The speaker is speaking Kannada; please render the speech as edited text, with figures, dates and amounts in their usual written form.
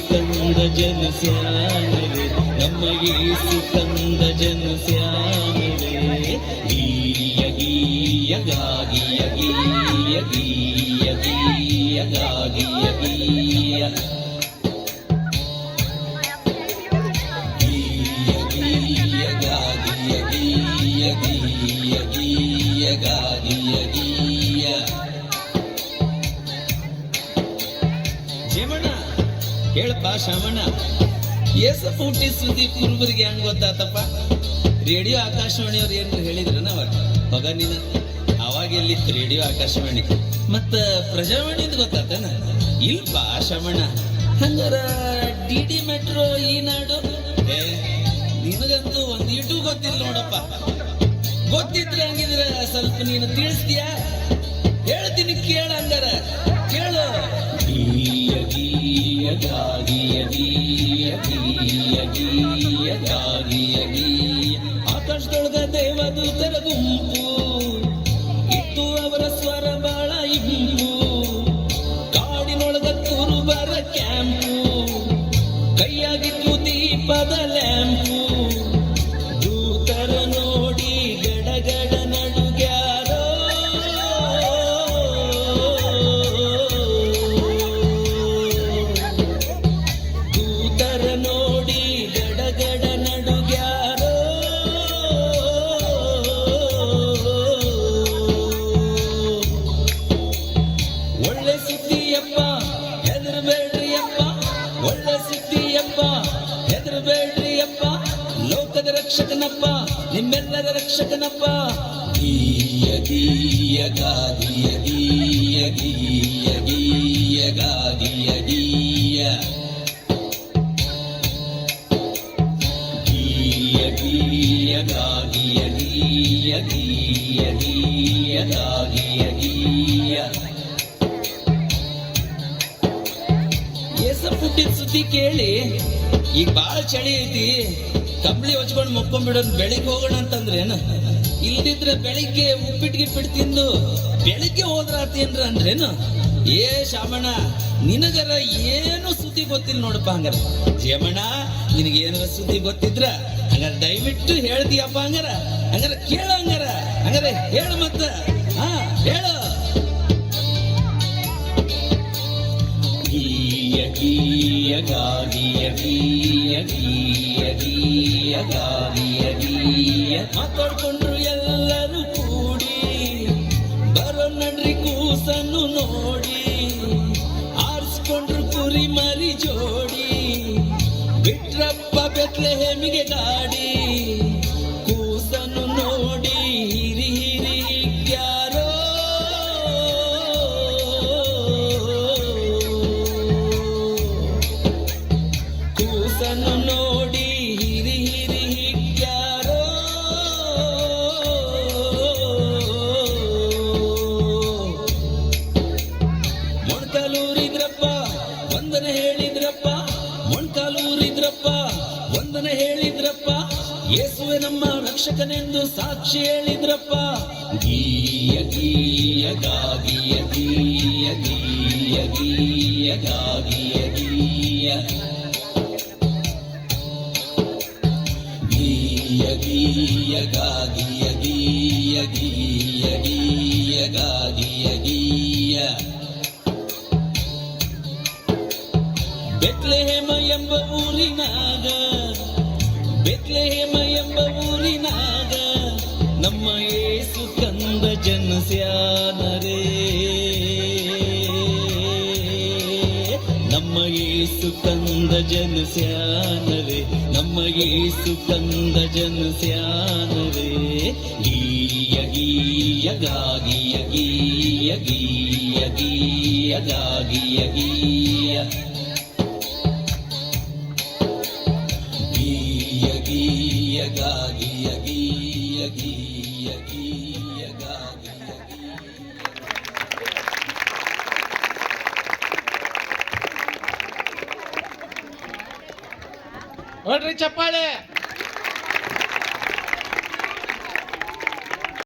ಕಂದ ಜನ ಸ್ಯಾನರೆ ನಮ್ಮ ಯೇಸು ಕಂದ ಜನ ಸ್ಯಾನರೆ ಗೀಯ ಗೀಯ ಗಾಗಿಯ ಗೀಯ ಗೀಯ ಗೀಯ ಗಾಗಿಯ ಗೀಯ ಗೀಯ ಗೀಯ ಗಾಗಿಯ ಗೀಯ ಗೀಯ ಗೀಯ ಗಾಗಿಯ ಗೀಯ ಜಮಣ ಹೇಳಪ್ಪ ಶಾಮಣ್ಣ ಏಸಪ್ಪ ಹುಟ್ಟಿ ಸುದ್ದಿ ಕುರುಬರಿಗೆ ಹೆಂಗ್ ಗೊತ್ತಾತಪ್ಪ? ರೇಡಿಯೋ ಆಕಾಶವಾಣಿಯವ್ರು ಏನು ಹೇಳಿದ್ರನ ಅವಾಗ ಹೊಗ ನೀನು ಅವಾಗ ಎಲ್ಲಿತ್ತು ರೇಡಿಯೋ ಆಕಾಶವಾಣಿ ಮತ್ತ ಪ್ರಜಾವಾಣಿಯಿಂದ ಗೊತ್ತಾತನ? ಇಲ್ಪ ಶಾಮಣ್ಣ ಹಂಗಾರ ಡಿ ಮೆಟ್ರೋ ಈ ನಾಡು ನಿನಗಂತೂ ಒಂದ್ ಇಟು ಗೊತ್ತಿಲ್ಲ ನೋಡಪ್ಪ. ಗೊತ್ತಿದ್ರೆ ಹಂಗಿದ್ರೆ ಸ್ವಲ್ಪ ನೀನು ತಿಳಿಸ್ತೀಯಾ? ಹೇಳ್ತೀನಿ ಕೇಳ ಹಂಗಾರ ಕೇಳು. ಗೀಯ ಗೀಯ ಗಾಗಿಯ ಗೀಯ ಗೀಯ ಗೀಯ ಗಾಗಿಯ ಗೀಯ ಆಕಾಶದೊಳಗ ದೇವದೂತರ ಗುಂಪು ಇತ್ತು ಅವರ ಸ್ವರ ಬಾಳ ಇಂಪು ಕಾಡಿನೊಳಗ ಕುರುಬರ ಕ್ಯಾಂಪು ಕೈಯಾಗಿತ್ತು ದೀಪದ ಲ್ಯಾಂಪು ದೂತರ ನೋಡಿ ಗಡಗಡ ನಡುಗ್ಯಾರೋ ದೂತರ ನೋಡಿ ಗಡಗಡ ನಡುಗ್ಯಾರೋ ಒಳ್ಳೆ ಸುದ್ದಿಯಪ್ಪ ಹೆದರಬೇಡ್ರಿಯಪ್ಪ ಒಳ್ಳೆ ಸುದ್ದಿಯಪ್ಪ ಹೆದರಬೇಡ್ರಿಯಪ್ಪ ಲೋಕದ ರಕ್ಷಕನಪ್ಪ ನಿಮ್ಮೆಲ್ಲರ ರಕ್ಷಕನಪ್ಪ. ಗೀಯ ಗೀಯ ಗಾಗಿಯ ಗೀಯ ಗೀಯ ಗೀಯ ಗಾಗಿಯ ಗೀಯ ಗೀಯ ಗೀಯ ಗಾಗಿಯ ಗೀಯ ಗೀಯ ಗೀಯ ಗಾಗಿಯ ಗೀಯ ಏಸಪ್ಪ ಹುಟ್ಟಿದ ಸುದ್ದಿ ಕೇಳಿ ಈಗ ಬಾಳ ಚಳಿ ಐತಿ, ಕಂಬಳಿ ಹೊಚ್ಕೊಂಡು ಮುಕ್ಕೊಂಡ್ಬಿಡೋದು, ಬೆಳಿಗ್ಗೆ ಹೋಗೋಣ ಅಂತಂದ್ರೇನು? ಇಲ್ದಿದ್ರೆ ಬೆಳಿಗ್ಗೆ ಉಪ್ಪಿಟ್ಟು ತಿಂದು ಬೆಳಿಗ್ಗೆ ಹೋದ್ರಾತೇನ್ರ ಅಂದ್ರೇನು? ಏ ಶಾಮಣ್ಣ ನಿನಗರ ಏನು ಸುದ್ದಿ ಗೊತ್ತಿಲ್ಲ ನೋಡಪ್ಪ. ಹಂಗಾರ ಜಯಮಣ್ಣ ನಿನಗೇನಾರ ಸುದ್ದಿ ಗೊತ್ತಿದ್ರ ಹಂಗಾರ ದಯವಿಟ್ಟು ಹೇಳ್ತೀಯಪ್ಪ. ಹಂಗಾರ ಕೇಳ ಹಂಗಾರ ಹೇಳು ಮತ್ತ ಹಾ ಹೇಳು. ಗೀಯ ಗೀಯ ಗಾಗಿಯ ಗೀಯ ಗೀಯ ಗೀಯ ಗಾಗಿಯ ಗೀಯ ಮಾತಾಡ್ಕೊಂಡ್ರು ಎಲ್ಲರೂ ಕೂಡಿ ಬರೋ ನಡ್ರಿ ಕೂಸನ್ನು ನೋಡಿ ಆರಿಸ್ಕೊಂಡ್ರು ಕುರಿ ಮರಿ ಜೋಡಿ ಬಿಟ್ರಪ್ಪ ಬೆತ್ಲೆಹೇಮಿಗೆ ಗಾಡಿ ಕೂಸನ್ನು ನೋಡಿ ಹಿರಿ ಹಿರಿ ಹಿಗ್ಯಾರೋ ಕೂಸನ್ನು ನೋಡಿ ಹಿರಿ ಹಿರಿ ಹಿಗ್ಯಾರೋ ಮೊಣಕಾಲೂರಿದ್ರಪ್ಪ ವಂದನೆ ಹೇಳಿದ್ರಪ್ಪ ಮೊಣಕಾಲೂರಿದ್ರಪ್ಪ ವಂದನೆ ಹೇಳಿದ್ರಪ್ಪ ಯೇಸುವೆ ನಮ್ಮ ರಕ್ಷಕನೆಂದು ಸಾಕ್ಷಿ ಹೇಳಿದ್ರಪ್ಪ. ಗೀಯ ಗೀಯ ಗಾಗಿಯ ಗೀಯ ಗೀಯ ಗೀಯ ಗಾಗಿಯ ಗೀಯ ಗೀಯ ಗೀಯ ಗಾಗಿಯ ಗೀಯ ಗೀಯ ಗೀಯ ಗಾಗಿಯ ಗೀಯ. ಬೆತ್ಲೆಹೇಮ ಎಂಬ ಊರಿನಾಗ, ಬೆತ್ಲೆಹೇಮ ಎಂಬ ಊರಿನಾಗ ನಮ್ಮ ಯೇಸು ಕಂದ ಜನಿಸ್ಯಾನರೇ, ನಮ್ಮ ಯೇಸು ಕಂದ ಜನಿಸ್ಯಾನರೇ, ನಮ್ಮ ಯೇಸು ಕಂದ ಜನಿಸ್ಯಾನರೇ. ಗೀಯ ಗೀಯ ಗಾಗಿಯ ಗೀಯ ಗೀಯ ಗೀಯ ಗಾಗಿಯ ಗೀಯ ಗೀಯ ಗೀಯ ಗಾಗಿಯ ಗೀಯ ಗೀಯ ಗೀಯ ಗಾಗಿಯ ಗೀಯ. ನೋಡ್ರಿ ಚಪ್ಪಾಳೆ.